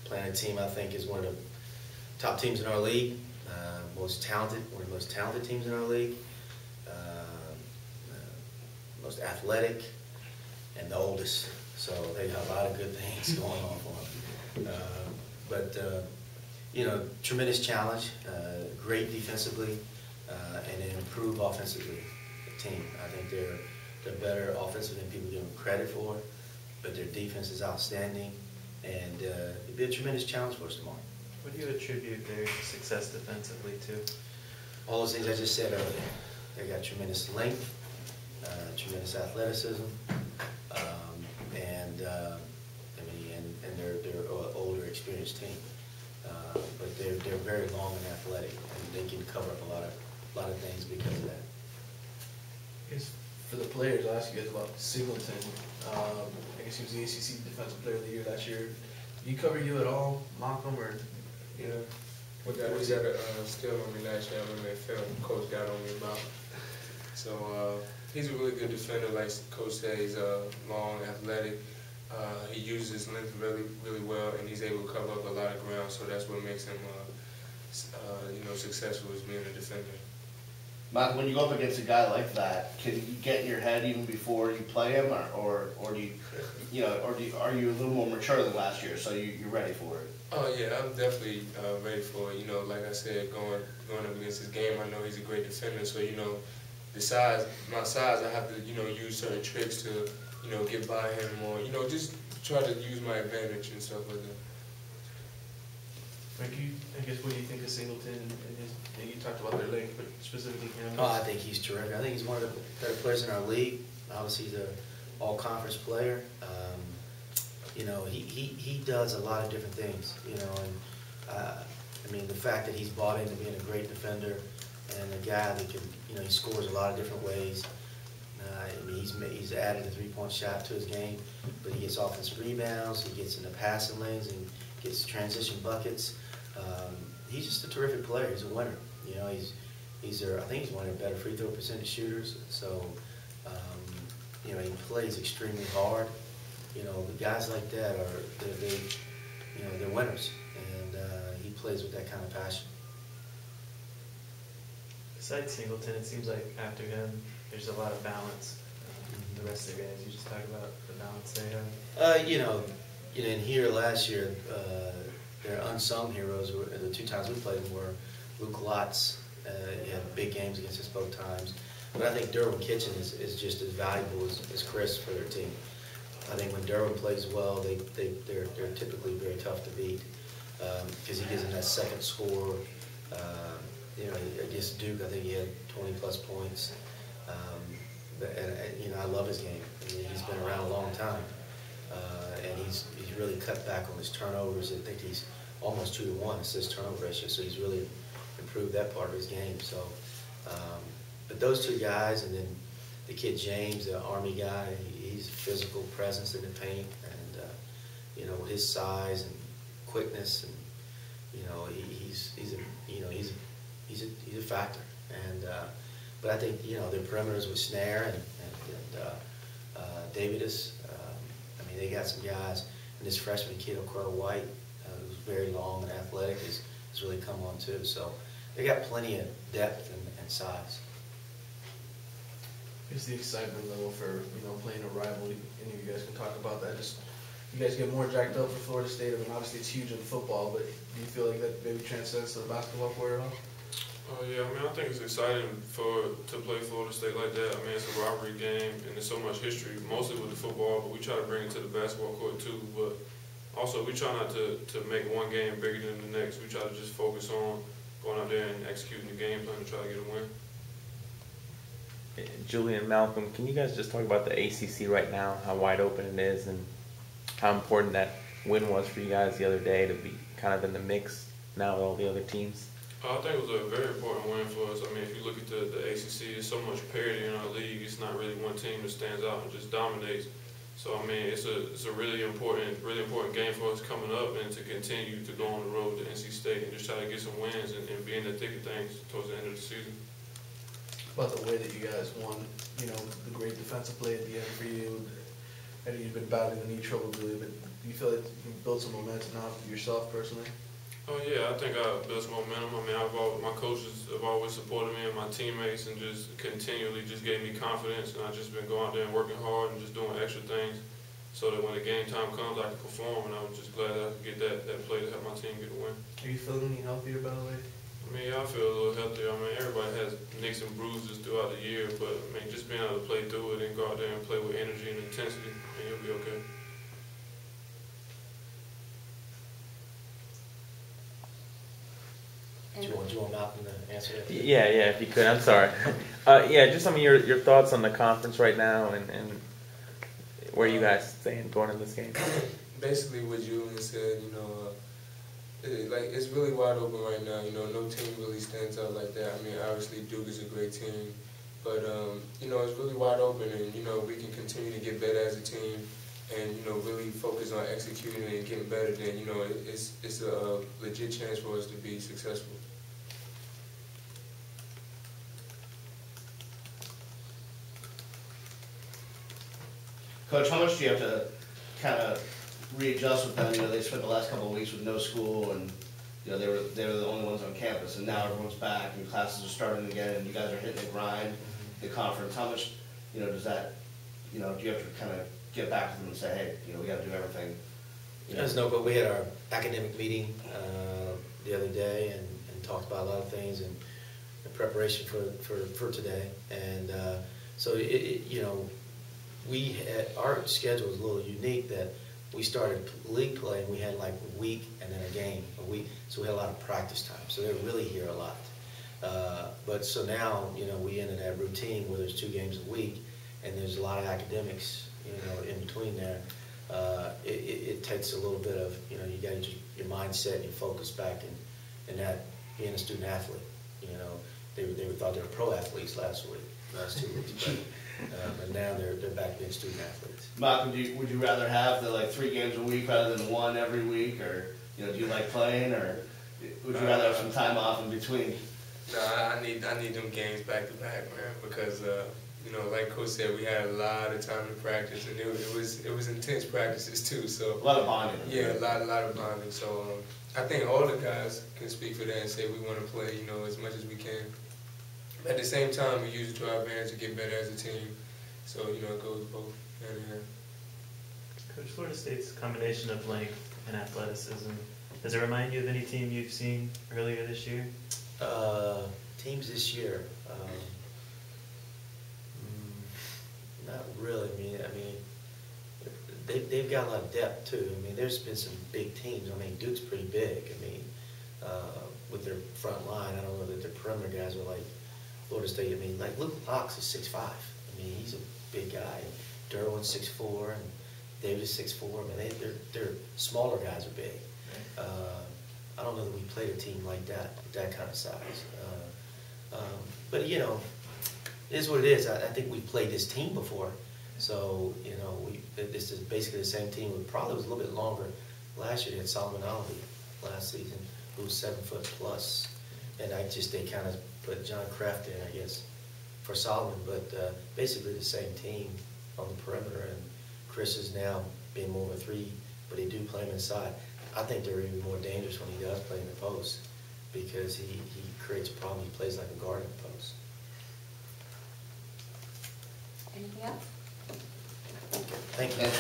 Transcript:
Playing a team I think is one of the top teams in our league, most talented, one of the most talented teams in our league, most athletic, and the oldest. So they have a lot of good things going on for them. Tremendous challenge, great defensively, and an improved offensively team. I think they're better offensively than people give them credit for, but their defense is outstanding, and it'd be a tremendous challenge for us tomorrow. What do you attribute their success defensively to? All those things I just said earlier. They got tremendous length, tremendous athleticism, and they're an older, experienced team. But they're very long and athletic, and they can cover up a lot of things because of that. I guess for the players, I'll ask you guys about Singleton. I guess he was the ACC Defensive Player of the Year last year. Did he cover you at all, Malcolm, or? Yeah. We got a steal on me last year. I remember that film Coach got on me about. So he's a really good defender, like Coach said. He's long, athletic. He uses his length really, really well, and he's able to cover up a lot of ground. So that's what makes him, successful as being a defender. Matt, when you go up against a guy like that, can you get in your head even before you play him, or do you, are you a little more mature than last year, so you're ready for it? Oh yeah, I'm definitely ready for it. Like I said, going up against his game, I know he's a great defender. So my size, I have to use certain tricks to get by him, or just try to use my advantage and stuff like that. Frankie, I guess what do you think of Singleton and his? You talked about their length, but specifically him. Oh, I think he's terrific. I think he's one of the better players in our league. Obviously, he's an all-conference player. He does a lot of different things. The fact that he's bought into being a great defender and a guy that can, he scores a lot of different ways. He's added a three-point shot to his game, but he gets offensive rebounds, he gets in the passing lanes, and gets transition buckets. He's just a terrific player. He's a winner. I think he's one of the better free throw percentage shooters. So, he plays extremely hard. The guys like that they're winners, and he plays with that kind of passion. Besides Singleton, it seems like after him, there's a lot of balance. The rest of the guys, you just talk about the balance they have. In here last year, their unsung heroes were the two times we played them were Luke Lotz. He had big games against us both times. But I think Derwin Kitchen is just as valuable as Chris for their team. I think when Derwin plays well, they're typically very tough to beat because he gives them that second score. Against Duke, I think he had 20-plus points. I love his game. He's been around a long time. And he's really cut back on his turnovers. I think he's almost 2-to-1 assist turnover ratio, so he's really improved that part of his game. So, but those two guys, and then the kid James, the Army guy, he's a physical presence in the paint, and his size and quickness, and he's a factor. And but I think their perimeters with Snare and Davidus. They got some guys, and this freshman kid, O'Carroll White, who's very long and athletic, has really come on too. So they got plenty of depth and size. What's the excitement level for playing a rival? Any of you guys can talk about that. Just you guys get more jacked up for Florida State. Obviously it's huge in football, but do you feel like that maybe transcends to the basketball court at all? Yeah, I think it's exciting to play Florida State like that. It's a rivalry game, and there's so much history, mostly with the football, but we try to bring it to the basketball court too. But also, we try not to make one game bigger than the next. We try to just focus on going out there and executing the game plan to try to get a win. Julian, Malcolm, can you guys just talk about the ACC right now, how wide open it is, and how important that win was for you guys the other day to be kind of in the mix now with all the other teams? I think it was a very important win for us. If you look at the ACC, there's so much parity in our league. It's not really one team that stands out and just dominates. So it's a really important game for us coming up, and to continue to go on the road to NC State and just try to get some wins and be in the thick of things towards the end of the season. About the way that you guys won, the great defensive play at the end for you. I know you've been battling the knee trouble really, but do you feel like you can build some momentum now for yourself personally? Oh yeah, I think I built some momentum. I mean, my coaches have always supported me and my teammates, and just continually just gave me confidence. And I've just been going out there and working hard and just doing extra things, so that when the game time comes, I can perform. And I'm just glad that I could get that play to help my team get a win. Are you feeling any healthier, by the way? I mean, yeah, I feel a little healthier. I mean, everybody has nicks and bruises throughout the year, but I mean, just being able to play through it and go out there and play with energy and intensity, and you'll be okay. Do you want Malcolm to answer that? Yeah, if you could. I'm sorry. Yeah, just some of your thoughts on the conference right now and where you guys stand going in this game. Basically, what Julian said, you know, it's really wide open right now. You know, no team really stands out like that. I mean, obviously Duke is a great team, but you know, it's really wide open, and you know, we can continue to get better as a team, and you know, really focus on executing and getting better. Then you know, it's a legit chance for us to be successful. Coach, how much do you have to kind of readjust with them? You know, they spent the last couple of weeks with no school, and you know they were the only ones on campus, and now everyone's back and classes are starting again, and you guys are hitting the grind, the conference. How much, you know, does that, you know, do you have to kind of get back to them and say, hey, you know, we got to do everything? You know? No, but we had our academic meeting the other day and talked about a lot of things and in preparation for today, and so you know. Our schedule is a little unique that we started league play and we had like a week and then a game a week, so we had a lot of practice time. So they're really here a lot. But so now, you know, we ended that routine where there's 2 games a week and there's a lot of academics, you know, in between there. It takes a little bit of, you know, you got to get your mindset and your focus back in that being a student athlete. You know, they thought they were pro athletes last 2 weeks. But now they're back being student athletes. Malcolm, would you rather have the like 3 games a week rather than 1 every week, or you know, do you like playing, or would you rather have some time off in between? No, I need them games back to back, man, because you know, like Coach said, we had a lot of time to practice, and it was intense practices too. So a lot of bonding. Yeah, a lot of bonding. So I think all the guys can speak for that and say we want to play, you know, as much as we can. At the same time, we use it to our advantage to get better as a team. So, you know, it goes both hand in hand. Coach, Florida State's combination of length and athleticism, does it remind you of any team you've seen earlier this year? Teams this year, not really. I mean, they've got a lot of depth too. I mean, there's been some big teams. I mean, Duke's pretty big. I mean, with their front line, I don't know that their perimeter guys are like Florida State. I mean, like Luke Locks is 6'5". I mean, he's a big guy. Derwin's 6'4", and Davis is 6'4". I mean, they're smaller guys are big. I don't know that we played a team like that with that kind of size. But you know, it is what it is. I think we played this team before, so you know, this is basically the same team. We probably was a little bit longer last year. They had Solomon Ali last season, who was 7 foot plus, and they kind of put John Kraft in, I guess, for Solomon, but basically the same team on the perimeter, and Chris is now being more of a 3, but he do play him inside. I think they're even more dangerous when he does play in the post, because he creates a problem. He plays like a guard in the post. Anything else? Thank you.